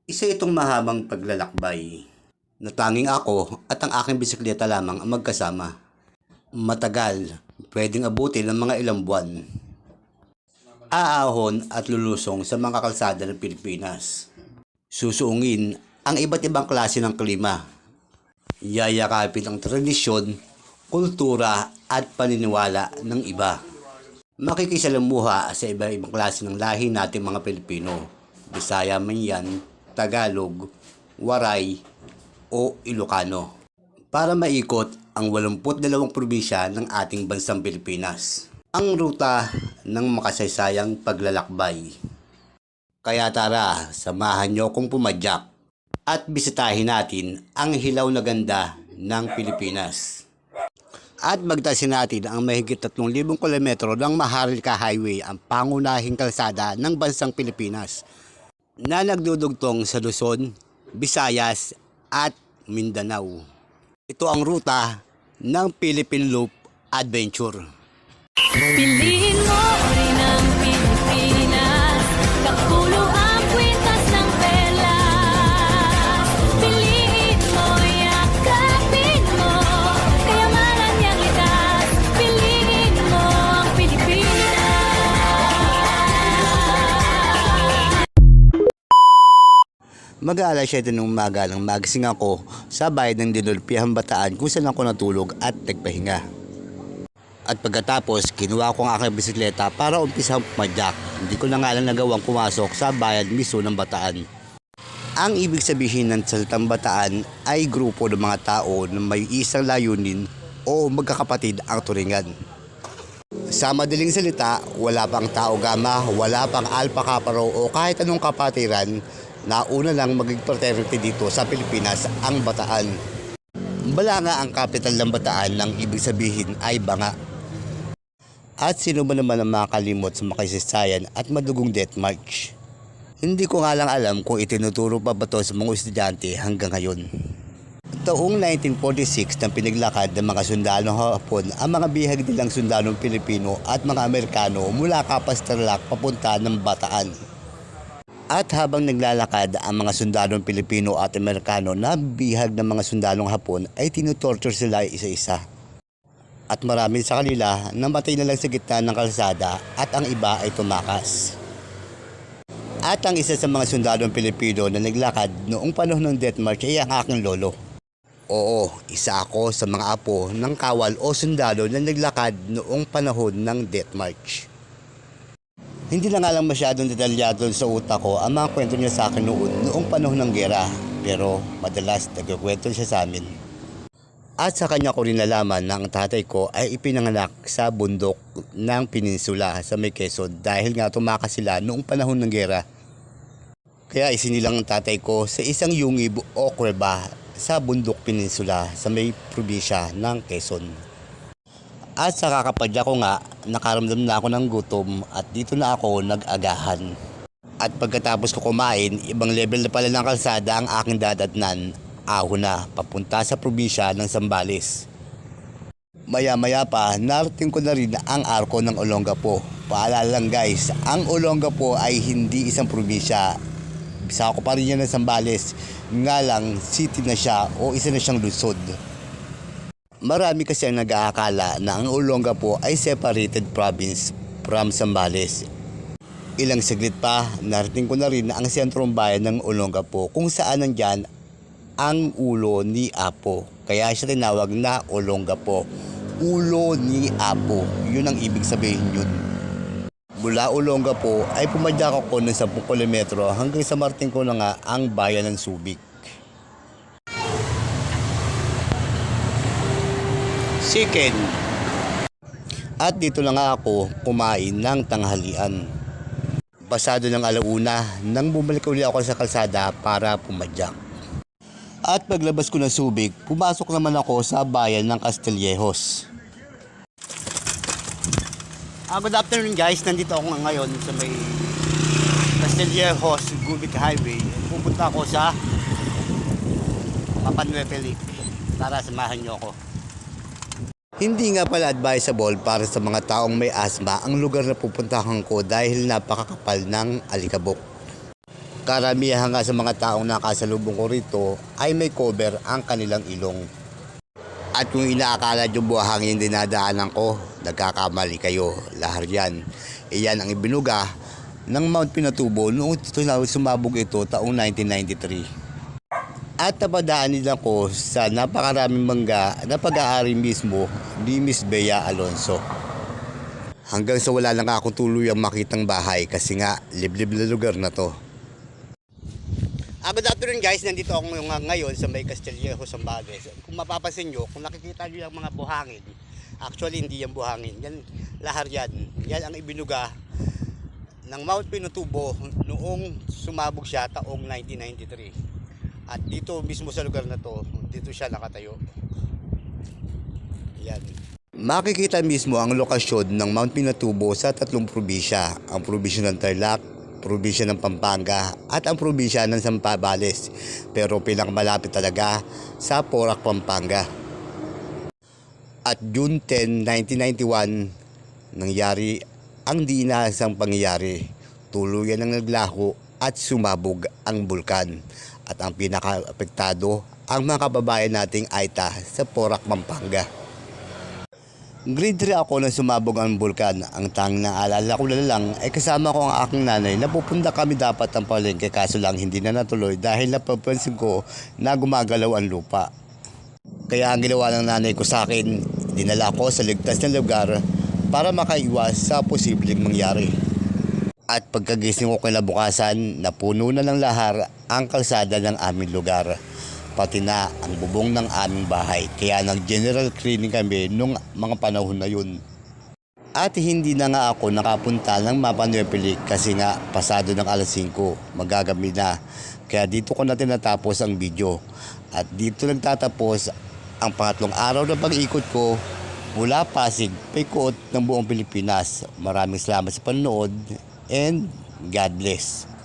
Isa itong mahabang paglalakbay na tanging ako at ang aking bisikleta lamang ang magkasama. Matagal, pwedeng abutin ng mga ilang buwan. Aahon at lulusong sa mga kalsada ng Pilipinas. Susuungin ang iba't ibang klase ng klima. Yayakapin ang tradisyon, kultura at paniniwala ng iba. Makikisalamuha sa iba-ibang klase ng lahi nating mga Pilipino. Bisaya man yan, Tagalog, Waray o Ilocano. Para maikot ang 82 probinsya ng ating bansang Pilipinas. Ang ruta ng makasaysayang paglalakbay. Kaya tara, samahan niyo kong pumadyak at bisitahin natin ang hilaw na ganda ng Pilipinas. At magtasin natin ang mahigit 3,000 kilometro ng Maharlika Highway, ang pangunahing kalsada ng bansang Pilipinas na nagdudugtong sa Luzon, Visayas at Mindanao. Ito ang ruta ng Philippine Loop Adventure. Piliin mo rin ang Pilipinas, kapulo ang kwintas ng pelas. Piliin mo, yakapin mo, kayamanan niyang litas. Piliin mo ang Pilipinas. Mag-aalas 7 ng umaga nang magising ako sa bayan ng Dinulpihan, Bataan, kung saan ako natulog at nagpahinga. At pagkatapos, kinuha ko ang aking bisikleta para umpisang pumadyak. Hindi ko na nga lang nagawang pumasok sa bayan mismo ng Bataan. Ang ibig sabihin ng salitang Bataan ay grupo ng mga tao na may isang layunin o magkakapatid ang turingan. Sa madaling salita, wala pang Tao Gama, wala pang Alpha Kaparo o kahit anong kapatiran na una lang maging fraternity dito sa Pilipinas, ang Bataan. Balanga ang kapital ng Bataan, ng ibig sabihin ay Banga. At sino ba naman ang makakalimot sa makasaysayan at madugong death march? Hindi ko nga lang alam kung itinuturo pa ba ito sa mga estudyante hanggang ngayon. Taong 1946 nang pinaglakad ng mga sundalong Hapon ang mga bihag nilang sundalong Pilipino at mga Amerikano mula Capas Tarlac papunta ng Bataan. At habang naglalakad ang mga sundalong Pilipino at Amerikano na bihag ng mga sundalong Hapon ay tinutorture sila isa-isa. At marami sa kanila namatay na lang sa gitna ng kalsada at ang iba ay tumakas. At ang isa sa mga sundalong Pilipino na naglakad noong panahon ng death march ay ang aking lolo. Oo, isa ako sa mga apo ng kawal o sundalo na naglakad noong panahon ng death march. Hindi na nga lang masyadong detalyado sa utak ko ang mga kwento niya sa akin noong panahon ng gera, pero madalas nagkukwento siya sa amin. At sa kanya ko rin nalaman na ang tatay ko ay ipinanganak sa bundok ng Peninsula sa may Quezon dahil nga tumakas sila noong panahon ng gera. Kaya isinilang ang tatay ko sa isang yungib o kuweba sa bundok Peninsula sa may probinsya ng Quezon. At sa kakapadya ko nga, nakaramdam na ako ng gutom at dito na ako nag-agahan. At pagkatapos ko kumain, ibang level na pala ng kalsada ang aking dadatnan. Ahon na, papunta sa probinsya ng Zambales. Maya-maya pa, narating ko na rin ang arko ng Olongapo. Paalala lang guys, ang Olongapo ay hindi isang probinsya. Bisa ko pa rin yan ng Zambales, nga lang city na siya o isa na siyang lungsod. Marami kasi ang nag-aakala na ang Olongapo ay separated province from Zambales. Ilang saglit pa, narating ko na rin ang sentrong bayan ng Olongapo kung saan nandyan ang ulo ni Apo. Kaya siya tinawag na Olongapo. Ulo ni Apo. Yun ang ibig sabihin yun. Mula Olongapo ay pumadyak ako ng 10 kilometro hanggang sa marating ko na nga ang bayan ng Subic. Chicken. At dito na nga ako kumain ng tanghalian. Pasado ng alauna nang bumalik ulit ako sa kalsada para pumadyak. At paglabas ko ng Subic, pumasok naman ako sa bayan ng Castillejos. Good afternoon guys, nandito ako ngayon sa may Castillejos Subic Highway. Pupunta ako sa Mapanwepelik. Tara, samahan niyo ako. Hindi nga pala advisable para sa mga taong may asma ang lugar na pupuntahan ko dahil napakakapal ng alikabok. Karamihan nga sa mga taong nakasalubong ko rito ay may cover ang kanilang ilong. At kung inaakala nyo buhangin yung dinadaanan ko, nagkakamali kayo. Lahar yan. Iyan ang ibinuga ng Mount Pinatubo noong sumabog ito taong 1993. At napadaan nila ko sa napakaraming mangga na pag-aari mismo ni Miss Bea Alonso. Hanggang sa wala lang akong tuluyang makitang bahay kasi nga liblib na lugar na to. Good afternoon guys, nandito ako ngayon sa may Castillejo, Zambales. Kung mapapansin nyo, kung nakikita nyo yung mga buhangin, actually hindi yan buhangin, yan lahar yan. Yan ang ibinuga ng Mount Pinatubo noong sumabog siya taong 1993. At dito mismo sa lugar na to, dito siya nakatayo. Yan. Makikita mismo ang lokasyon ng Mount Pinatubo sa tatlong probinsya, ang probinsya ng Tarlac, probinsya ng Pampanga at ang probinsya ng Zambales, pero pinakamalapit talaga sa Porac, Pampanga. At June 10, 1991 nangyari ang di inaasang pangyayari. Tuluyan ng naglaho at sumabog ang bulkan at ang pinaka-apektado ang mga kababayan nating Aita sa Porac, Pampanga. Grade 3 ako nang sumabog ang bulkan. Ang tanging naalala ko na lang ay kasama ko ang aking nanay na pupunta kami dapat ng palengke, kaso lang hindi na natuloy dahil napapansin ko na gumagalaw ang lupa. Kaya ang ginawa ng nanay ko sa akin, dinala ko sa ligtas na lugar para makaiwas sa posibleng mangyari. At pagkagising ko kinabukasan, napuno na ng lahar ang kalsada ng aming lugar, pati na ang bubong ng aming bahay. Kaya nag-general cleaning kami nung mga panahon na yun. At hindi na nga ako nakapunta ng Mapa Nueva Ecija kasi nga pasado ng alas 5, magagabi na. Kaya dito ko na tinatapos ang video. At dito nagtatapos ang pangatlong araw ng pag-ikot ko mula Pasig, paikot ng buong Pilipinas. Maraming salamat sa panonood and God bless.